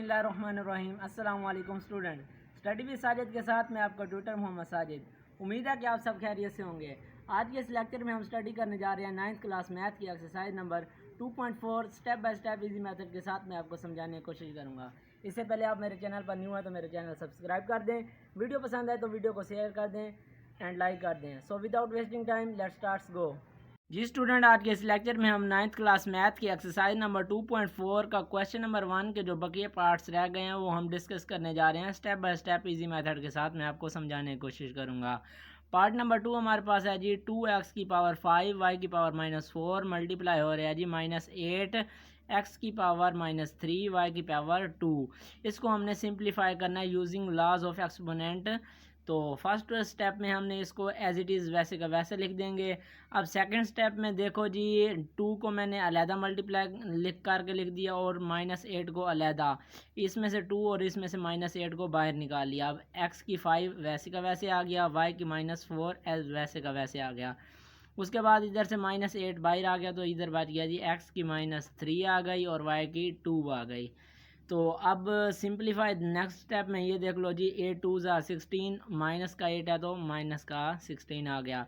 बिस्मिल्लाहिर्रहमानिर्रहीम। अस्सलाम वालेकुम स्टूडेंट। स्टडी विद साजिद के साथ मैं आपका ट्यूटर मोहम्मद साजिद। उम्मीद है कि आप सब खैरियत से होंगे। आज के इस लेक्चर में हम स्टडी करने जा रहे हैं 9th क्लास मैथ की exercise number 2.4 step by step easy method के साथ मैं आपको समझाने की कोशिश करूँगा। इससे पहले आप मेरे चैनल पर न्यू हैं तो मेरे चैनल सब्सक्राइब कर दें, वीडियो पसंद आए तो वीडियो को शेयर कर दें एंड लाइक कर दें। So without wasting time let's start go. जी स्टूडेंट, आज के इस लेक्चर में हम 9th क्लास मैथ की एक्सरसाइज नंबर 2.4 का क्वेश्चन नंबर 1 के जो बकिया पार्ट्स रह गए हैं वो हम डिस्कस करने जा रहे हैं step by step easy method के साथ। मैं आपको समझाने की कोशिश करूंगा। पार्ट नंबर 2 हमारे पास है जी 2x की पावर 5 y की पावर -4 मल्टीप्लाई हो रहा है जी -8 x की पावर -3 y की पावर 2। इसको हमने सिंप्लीफाई करना है यूजिंग लॉज ऑफ एक्सपोनेंट। तो फर्स्ट स्टेप में हमने इसको एज इट इज़ वैसे का वैसे लिख देंगे। अब सेकंड स्टेप में देखो जी 2 को मैंने अलहदा मल्टीप्लाई लिख करके लिख दिया और -8 को अलहदा, इसमें से 2 और इसमें से -8 को बाहर निकाल लिया। अब x की 5 वैसे का वैसे आ गया, y की -4 एज वैसे का वैसे आ गया। उसके बाद इधर से -8 बाहर आ गया तो इधर बच गया जी x की -3 आ गई और y की 2 आ गई। तो अब सिंप्लीफाई नेक्स्ट स्टेप में ये देख लो जी 8 2 16 माइनस का 8 है तो माइनस का 16 आ गया।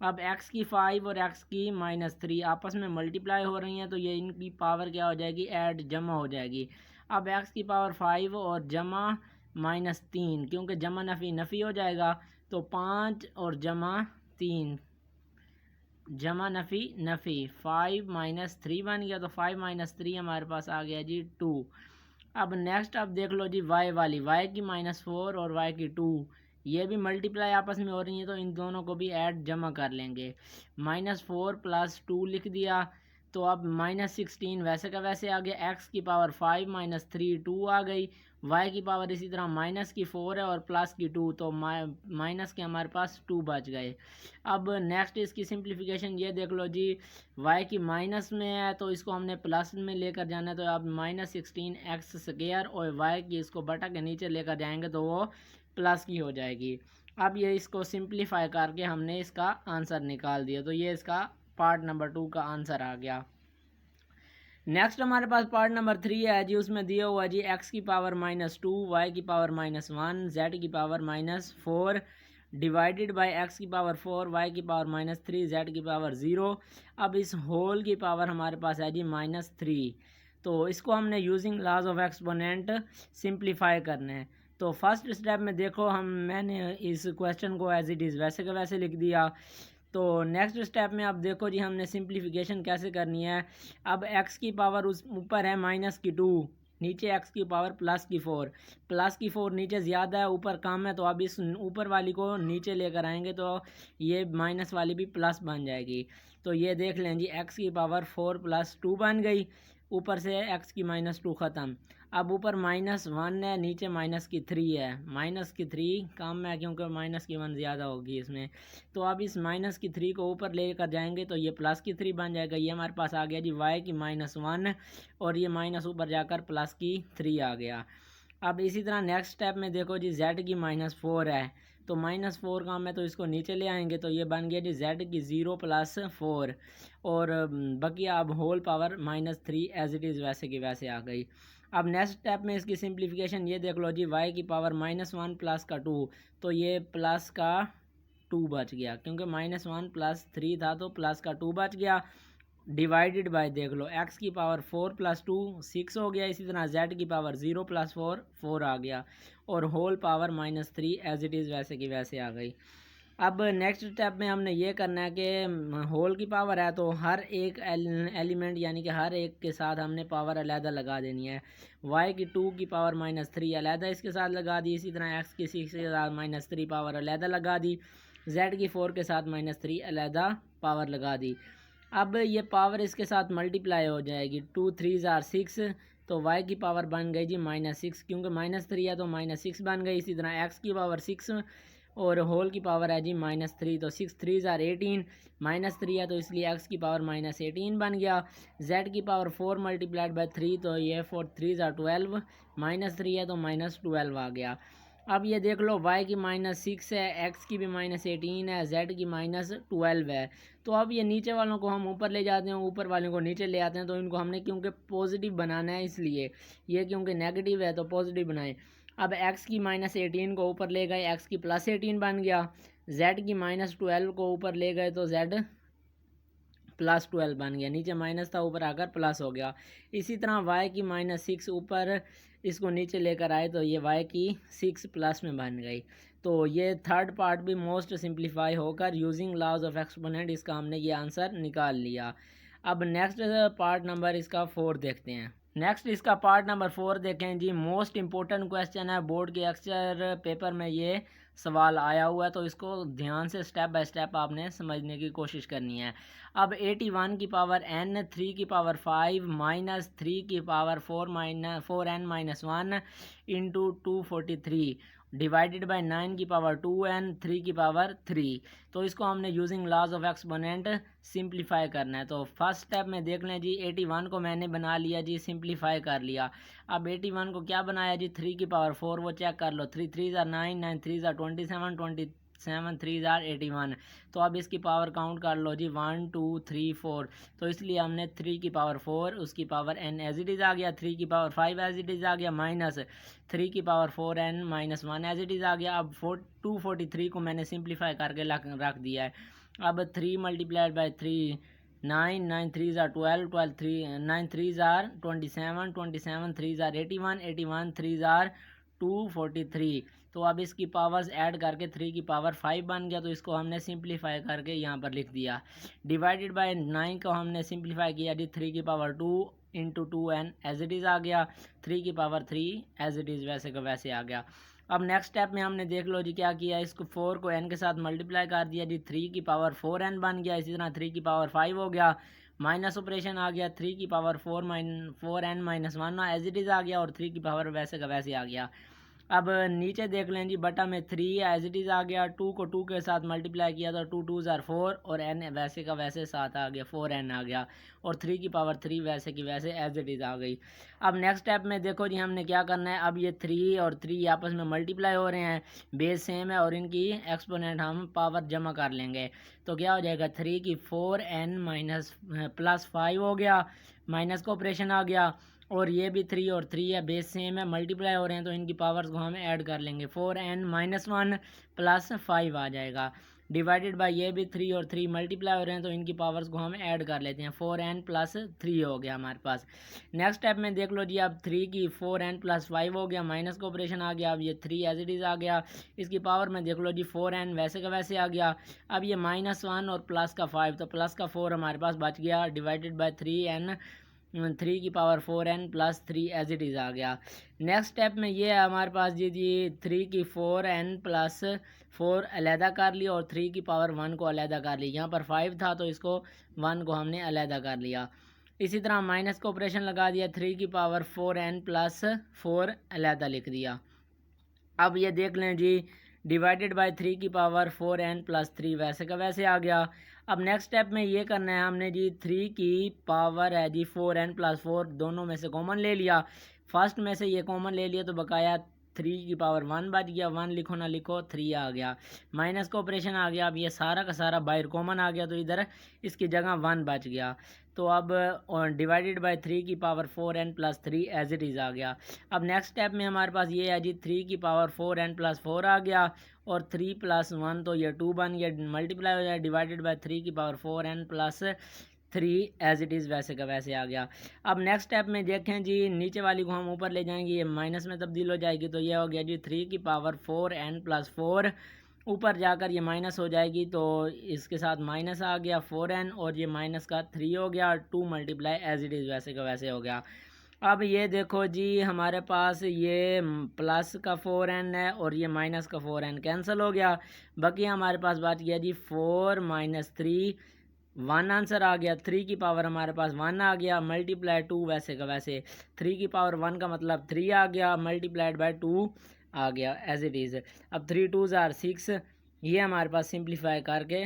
अब x की 5 और x की -3 आपस में मल्टीप्लाई हो रही हैं तो ये इनकी पावर क्या हो जाएगी, ऐड जमा हो जाएगी। अब x की पावर 5 और जमा -3, क्योंकि जमा नफ़ी नफ़ी हो जाएगा तो 5 और जमा 3 जमा नफ़ी नफ़ी 5 -3 बन गया तो 5 -3 हमारे पास आ गया जी 2। अब नेक्स्ट अब देख लो जी y वाली, y की -4 और y की 2 ये भी मल्टीप्लाई आपस में हो रही है तो इन दोनों को भी ऐड जमा कर लेंगे। -4 + 2 लिख दिया तो अब -16 वैसे का वैसे आ गया। x की पावर 5 -3 2 आ गई, y की पावर इसी तरह -4 है और प्लस की 2 तो माइनस के हमारे पास 2 बच गए। अब नेक्स्ट इसकी सिंप्लीफिकेशन ये देख लो जी y की माइनस में है तो इसको हमने प्लस में लेकर जाना है तो अब -16x² और y की इसको बटा के नीचे लेकर जाएंगे तो वो प्लस की हो जाएगी। अब ये इसको सिंप्लीफाई करके हमने इसका आंसर निकाल दिया तो ये इसका पार्ट नंबर 2 का आंसर आ गया। नेक्स्ट हमारे पास पार्ट नंबर 3 है जी, उसमें दिया हुआ जी x की पावर -2 y की पावर -1 z की पावर -4 डिवाइडेड बाय x की पावर 4 y की पावर -3 z की पावर 0। अब इस होल की पावर हमारे पास है जी -3, तो इसको हमने using laws of exponent simplify करना है। तो फर्स्ट स्टेप में देखो मैंने इस क्वेश्चन को एज इट इज़ वैसे का वैसे लिख दिया। तो नेक्स्ट स्टेप में अब देखो जी हमने सिंप्लीफिकेशन कैसे करनी है। अब x की पावर उस ऊपर है -2, नीचे x की पावर +4 नीचे ज़्यादा है ऊपर कम है तो अब इस ऊपर वाली को नीचे लेकर आएंगे तो ये माइनस वाली भी प्लस बन जाएगी। तो ये देख लें जी x की पावर 4 + 2 बन गई, ऊपर से x की -2 ख़त्म। अब ऊपर -1 है नीचे -3 है, -3 कम है क्योंकि -1 ज़्यादा होगी इसमें। तो अब इस -3 को ऊपर लेकर जाएंगे तो ये +3 बन जाएगा। ये हमारे पास आ गया जी y की -1 और ये माइनस ऊपर जाकर +3 आ गया। अब इसी तरह नेक्स्ट स्टेप में देखो जी z की -4 है तो -4 कम है तो इसको नीचे ले आएंगे तो ये बन गया जी z की 0 + 4 और बकिया अब whole power -3 as it is वैसे की वैसे आ गई। अब नेक्स्ट स्टेप में इसकी सिंप्लीफिकेशन ये देख लो जी y की पावर -1 प्लस का 2 तो ये प्लस का 2 बच गया क्योंकि -1 + 3 था तो प्लस का 2 बच गया। डिवाइडेड बाय देख लो x की पावर 4 + 2 6 हो गया, इसी तरह z की पावर 0 + 4 4 आ गया और whole power -3 as it is वैसे की वैसे आ गई। अब नेक्स्ट स्टेप में हमने ये करना है कि होल की पावर है तो हर एक एलिमेंट यानी कि हर एक के साथ हमने पावर अलहदा लगा देनी है। y की 2 की पावर -3 अलहदा इसके साथ लगा दी, इसी तरह x की 6 के साथ -3 पावर अलहदा लगा दी, z की 4 के साथ -3 अलहदा पावर लगा दी। अब ये पावर इसके साथ मल्टीप्लाई हो जाएगी, 2 3 6 तो y की पावर बन गई जी -6 क्योंकि -3 है तो -6 बन गई। इसी तरह x की पावर 6 और होल की पावर है जी -3 तो 6 3 18 -3 है तो इसलिए x की पावर -18 बन गया। z की पावर 4 × 3 तो ये 4 3 12 -3 है तो -12 आ गया। अब ये देख लो y की -6 है, x की भी -18 है, z की -12 है। तो अब ये नीचे वालों को हम ऊपर ले जाते हैं, ऊपर वालों को नीचे ले आते हैं। तो इनको हमने क्योंकि पॉजिटिव बनाना है इसलिए, ये क्योंकि नेगेटिव है तो पॉजिटिव बनाए। अब x की -18 को ऊपर ले गए, x की +18 बन गया। z की -12 को ऊपर ले गए तो z +12 बन गया। नीचे माइनस था, ऊपर आकर प्लस हो गया। इसी तरह y की -6 ऊपर इसको नीचे लेकर आए तो ये y की 6 प्लस में बन गई। तो ये थर्ड पार्ट भी मोस्ट सिंप्लीफाई होकर यूजिंग लॉज ऑफ एक्सपोनेंट इसका हमने ये आंसर निकाल लिया। अब नेक्स्ट पार्ट नंबर इसका 4 देखते हैं। नेक्स्ट इसका पार्ट नंबर 4 देखें जी। मोस्ट इंपॉर्टेंट क्वेश्चन है, बोर्ड के अक्सर पेपर में ये सवाल आया हुआ है, तो इसको ध्यान से स्टेप बाय स्टेप आपने समझने की कोशिश करनी है। अब 81 की पावर n, 3 की पावर 5 माइनस 3 की power 4n-1 into 243 divided by 9 की पावर 2n, 3 की पावर 3। तो इसको हमने using laws of exponent simplify करना है। तो फर्स्ट स्टेप में देख लें जी, 81 को मैंने बना लिया जी, सिंप्लीफाई कर लिया। अब 81 को क्या बनाया जी, 3 की पावर 4, वो चेक कर लो। 3 3 9, 9 3 27, 27 3 81। तो अब इसकी पावर काउंट कर लो जी, 1 2 3 4। तो इसलिए हमने 3 की पावर 4, उसकी power n as it is आ गया, 3 की पावर 5 एज इट इज़ आ गया, माइनस 3 की power 4n -1 as it is आ गया। अब 243 को मैंने सिंप्लीफाई करके रख दिया है। अब 3 मल्टीप्लाइड बाई 3 9, 9 3 12, 12 3 9 3 27, 27 3 81, 81 3 243। तो अब इसकी पावर्स ऐड करके 3 की पावर 5 बन गया। तो इसको हमने सिंप्लीफाई करके यहाँ पर लिख दिया। डिवाइडेड बाय 9 को हमने सिंप्लीफाई किया जी, 3 की power 2 into 2n as it is आ गया, 3 की पावर 3 एज इट इज़ वैसे का वैसे आ गया। अब नेक्स्ट स्टेप में हमने देख लो जी क्या किया, इसको 4 को n के साथ मल्टीप्लाई कर दिया जी, 3 की पावर 4n बन गया। इसी तरह 3 की पावर 5 हो गया, माइनस ऑपरेशन आ गया, 3 की power 4n -1 as it is आ गया, और 3 की पावर वैसे का वैसे आ गया। अब नीचे देख लें जी, बटा में 3 एज इट इज़ आ गया, 2 को 2 के साथ मल्टीप्लाई किया तो 2 2 4 और n वैसे का वैसे साथ आ गया, 4n आ गया, और 3 की पावर 3 वैसे की वैसे एज इट इज़ आ गई। अब नेक्स्ट स्टेप में देखो जी, हमने क्या करना है। अब ये 3 और 3 आपस में मल्टीप्लाई हो रहे हैं, बेस सेम है, और इनकी एक्सपोनेंट हम पावर जमा कर लेंगे। तो क्या हो जाएगा, 3 की 4n +5 हो गया, माइनस का ऑपरेशन आ गया, और ये भी 3 और 3 है, बेस सेम है, मल्टीप्लाई हो रहे हैं, तो इनकी पावर्स को हम ऐड कर लेंगे। 4n -1 +5 आ जाएगा, डिवाइडेड बाय ये भी 3 और 3 मल्टीप्लाई हो रहे हैं, तो इनकी पावर्स को हम ऐड कर लेते हैं। 4n +3 हो गया हमारे पास। नेक्स्ट स्टेप में देख लो जी, अब 3 की 4n +5 हो गया, माइनस का ऑपरेशन आ गया। अब ये 3 एज इट इज़ आ गया, इसकी पावर में देख लो जी, 4n वैसे का वैसे आ गया। अब ये -1 और प्लस का 5, तो प्लस का 4 हमारे पास बच गया, डिवाइडेड बाय 3n, 3 की power 4n +3 as it is आ गया। नेक्स्ट स्टेप में ये है हमारे पास जी 3 की 4n +4 अलहदा कर लिया, और 3 की पावर 1 को अलहदा कर लिया। यहाँ पर 5 था तो इसको 1 को हमने अलहदा कर लिया। इसी तरह माइनस का ऑपरेशन लगा दिया, 3 की पावर 4n +4 अलहदा लिख दिया। अब ये देख लें जी, डिवाइडेड बाय 3 की पावर 4n +3 वैसे का वैसे आ गया। अब नेक्स्ट स्टेप में ये करना है हमने जी, 3 की पावर है जी 4n +4, दोनों में से कॉमन ले लिया। फर्स्ट में से ये कॉमन ले लिया तो बकाया 3 की पावर 1 बच गया, 1 लिखो ना लिखो 3 आ गया, माइनस का ऑपरेशन आ गया। अब ये सारा का सारा बाहर कॉमन आ गया, तो इधर इसकी जगह 1 बच गया। तो अब डिवाइडेड बाय 3 की power 4n +3 as it is आ गया। अब नेक्स्ट स्टेप में हमारे पास ये है जी, 3 की पावर 4n +4 आ गया, और 3 + 1 तो ये 2 बन गया, मल्टीप्लाई हो जाए, डिवाइडेड बाय 3 की power 4n +3 as it is वैसे का वैसे आ गया। अब नेक्स्ट स्टेप में देखें जी, नीचे वाली को हम ऊपर ले जाएंगे, ये माइनस में तब्दील हो जाएगी, तो ये हो गया जी 3 की पावर 4n +4, ऊपर जाकर ये माइनस हो जाएगी, तो इसके साथ माइनस आ गया 4n, और ये माइनस का 3 हो गया, 2 मल्टीप्लाई एज इट इज़ वैसे का वैसे हो गया। अब ये देखो जी, हमारे पास ये प्लस का 4n है, और ये माइनस का 4n कैंसिल हो गया, बाकी हमारे पास बच गया जी 4 - 3, 1 आंसर आ गया। 3 की पावर हमारे पास 1 आ गया, मल्टीप्लाई 2 वैसे का वैसे, 3 की पावर 1 का मतलब 3 आ गया, मल्टीप्लाइड बाय 2 आ गया एज इट इज़। अब 3 2 6, ये हमारे पास सिंप्लीफाई करके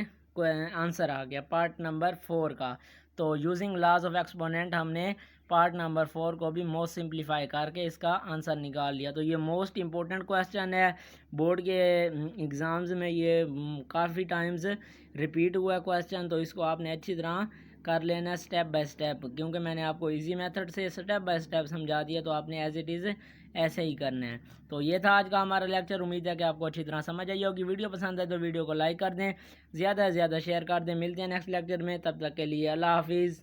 आंसर आ गया पार्ट नंबर 4 का। तो यूजिंग लॉज ऑफ एक्सपोनेंट हमने पार्ट नंबर 4 को भी मोस्ट सिंप्लीफाई करके इसका आंसर निकाल लिया। तो ये मोस्ट इम्पोर्टेंट क्वेश्चन है, बोर्ड के एग्ज़ाम्स में ये काफ़ी टाइम्स रिपीट हुआ है क्वेश्चन, तो इसको आपने अच्छी तरह कर लेना स्टेप बाय स्टेप, क्योंकि मैंने आपको इजी मेथड से स्टेप बाय स्टेप समझा दिया, तो आपने एज इट इज़ ऐसे ही करना है। तो ये था आज का हमारा लेक्चर। उम्मीद है कि आपको अच्छी तरह समझ आई होगी। वीडियो पसंद है तो वीडियो को लाइक कर दें, ज़्यादा से ज़्यादा शेयर कर दें। मिलते हैं नेक्स्ट लेक्चर में, तब तक के लिए अल्लाह हाफिज़।